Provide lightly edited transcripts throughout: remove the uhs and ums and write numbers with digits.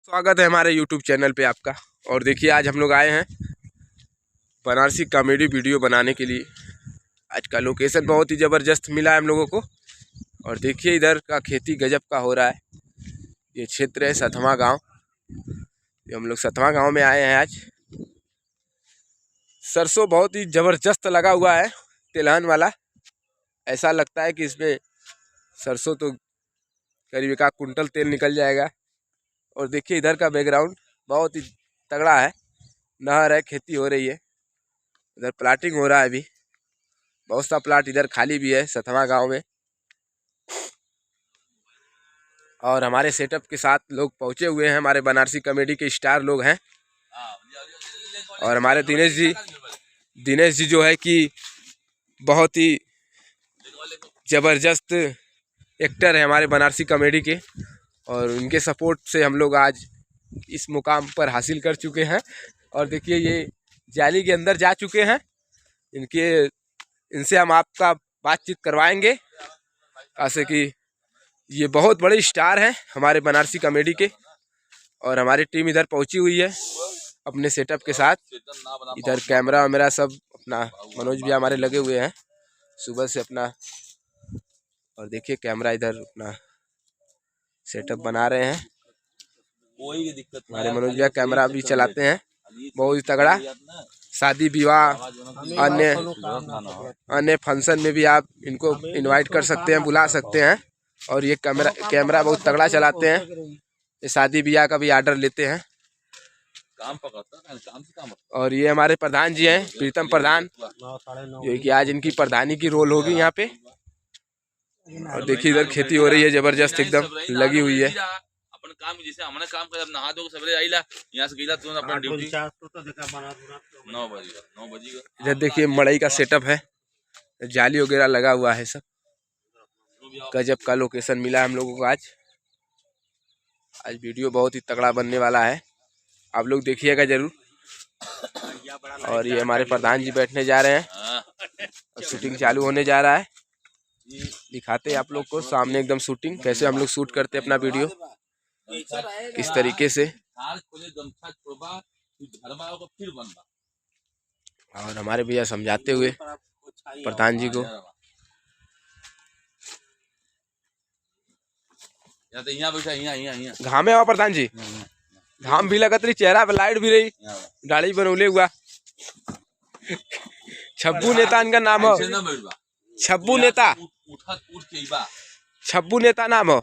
स्वागत है हमारे YouTube चैनल पे आपका। और देखिए आज हम लोग आए हैं बनारसी कॉमेडी वीडियो बनाने के लिए। आज का लोकेशन बहुत ही ज़बरदस्त मिला है हम लोगों को। और देखिए इधर का खेती गजब का हो रहा है। ये क्षेत्र है सतवा गांव। ये हम लोग सतवा गांव में आए हैं आज। सरसों बहुत ही ज़बरदस्त लगा हुआ है, तिलहन वाला। ऐसा लगता है कि इसमें सरसों तो करीब 1 कुंटल तेल निकल जाएगा। और देखिए इधर का बैकग्राउंड बहुत ही तगड़ा है। नहर है, खेती हो रही है, इधर प्लाटिंग हो रहा है। अभी बहुत सा प्लाट इधर खाली भी है सतवा गांव में। और हमारे सेटअप के साथ लोग पहुंचे हुए हैं, हमारे बनारसी कॉमेडी के स्टार लोग हैं। और हमारे दिनेश जी जो है कि बहुत ही ज़बरदस्त एक्टर है हमारे बनारसी कॉमेडी के। और उनके सपोर्ट से हम लोग आज इस मुकाम पर हासिल कर चुके हैं। और देखिए ये जाली के अंदर जा चुके हैं। इनसे हम आपका बातचीत करवाएंगे, ऐसे कि ये बहुत बड़े स्टार हैं हमारे बनारसी कॉमेडी के। और हमारी टीम इधर पहुंची हुई है अपने सेटअप के साथ। इधर कैमरा वैमरा सब अपना मनोज भी हमारे लगे हुए हैं सुबह से अपना। और देखिए कैमरा इधर अपना सेटअप बना रहे हैं। कोई दिक्कत हमारे मनोज भैया कैमरा भी चलाते हैं, बहुत ही तगड़ा। शादी विवाह अन्य फंक्शन में भी आप इनको इनवाइट कर सकते हैं, बुला सकते हैं। और ये कैमरा बहुत तगड़ा चलाते हैं। ये शादी ब्याह का भी ऑर्डर लेते हैं। काम पकड़ता है, काम से काम। और ये हमारे प्रधान जी हैं, प्रीतम प्रधान, जो कि आज इनकी प्रधानी की रोल होगी यहाँ पे। और देखिए इधर खेती हो रही है ज़बरदस्त, एकदम लगी हुई है। अपन काम जैसे हमने काम कर नहा दो सबरे आइला यहाँ से गईला तुरंत अपना ड्यूटी 9 बजे। इधर देखिए मड़ई का सेटअप है, जाली वगैरह लगा हुआ है सब। गजब का लोकेशन मिला हम लोगों को आज वीडियो बहुत ही तगड़ा बनने वाला है, आप लोग देखिएगा जरूर। और ये हमारे प्रधान जी बैठने जा रहे हैं और शूटिंग चालू होने जा रहा है। दिखाते हैं आप लोग को सामने एकदम शूटिंग, कैसे हम लोग शूट करते हैं अपना वीडियो, किस तरीके से। और हमारे भैया समझाते हुए प्रधान जी को। घामे हुआ प्रधान जी, घाम भी लगत रही, चेहरा पे लाइट भी रही, दाढ़ी बनौले हुआ। छब्बू नेता इनका नाम हो, छब्बू नेता, छब्बू नेता नाम हो।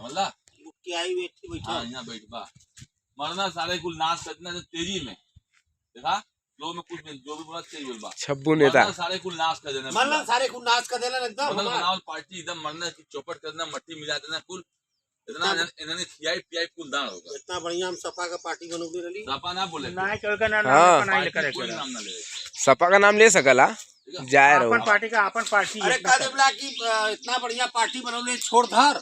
मरना सारे कुल नाश करना तेजी में देखा लो में कुछ जो भी बोला तेज बोलबा। छब्बू नेता सारे कुल नाश कर देना, मरना सारे कुल नाश कर देना एकदम बनाओ पार्टी एकदम मरना की चौपट करना, मट्टी मिला देना कुल। इतना इन्होंने खियाई पियाई कुल दान होगा। इतना बढ़िया हम सपा का पार्टी बनोगे रही। सपा ना बोले हाँ नाम ना ले, सपा का नाम ले सकला जाए रहो। अपन पार्टी का अपन पार्टी। अरे कादेवला की इतना बढ़िया पार्टी बनोगे, छोड़ धर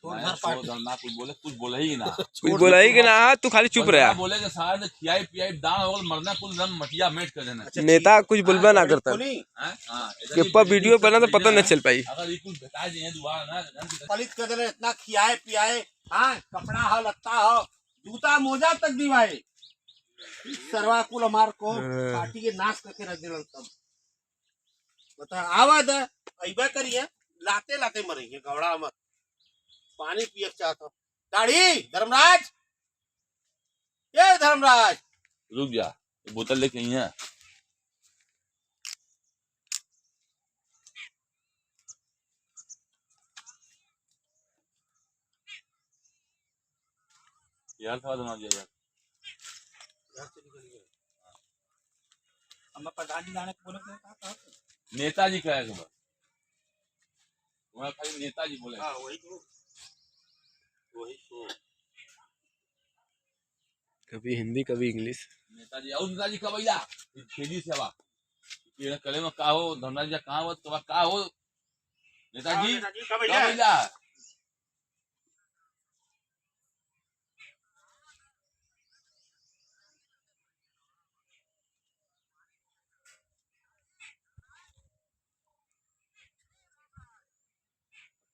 पार्टी ना कुछ बोले ही ना, कुछ बोला ही कि ना, तू खाली चुप रहा। बोले कि सारे खियाई पियाई दान होगा, मरना कुल दम मटिया मेट कर देना। नेता कुछ बोलबा ना करता कि पर वीडियो बना तो पता न चल पाई। अगर ये कुछ बता दिए दुआ ना पलित कर देना, इतना खियाए पियाए। हाँ कपड़ा हो, लत्ता हो, जूता मोजा तक दिवाए, सरवा कुल हमार को पार्टी के नाश करके रख देना सब। बता आवाज ऐबा करिए, लाते लाते मरेंगे, घबरा मत। पानी पिए चाहता हूँ। दाढ़ी धर्मराज, ये धर्मराज रुक जा, बोतल लेके आई है। यार था बना दिया यार। हम प्रधान जी जाने को बोले नेताजी क्या है खबर, वहाँ खाली नेताजी बोले। हाँ वही तो कभी हिंदी कभी इंग्लिश। नेताजी और नेताजी कब आइला तेजी से बा ये कले में का हो, धर्मराज जी कहां हो तो का हो नेताजी कब कब आइला।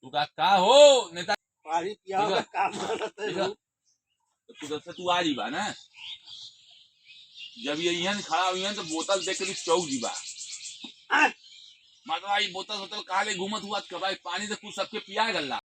तू का हो नेता पानी पिया काम तो कुछ से तू आ जीबा ना, जब ये यहाँ खड़ा हुई है तो बोतल देख के तू चौक जीबा। हाँ? मतलब ये बोतल कहा ले घूमत हुआ, पानी से कुछ सबके पिया गल्ला।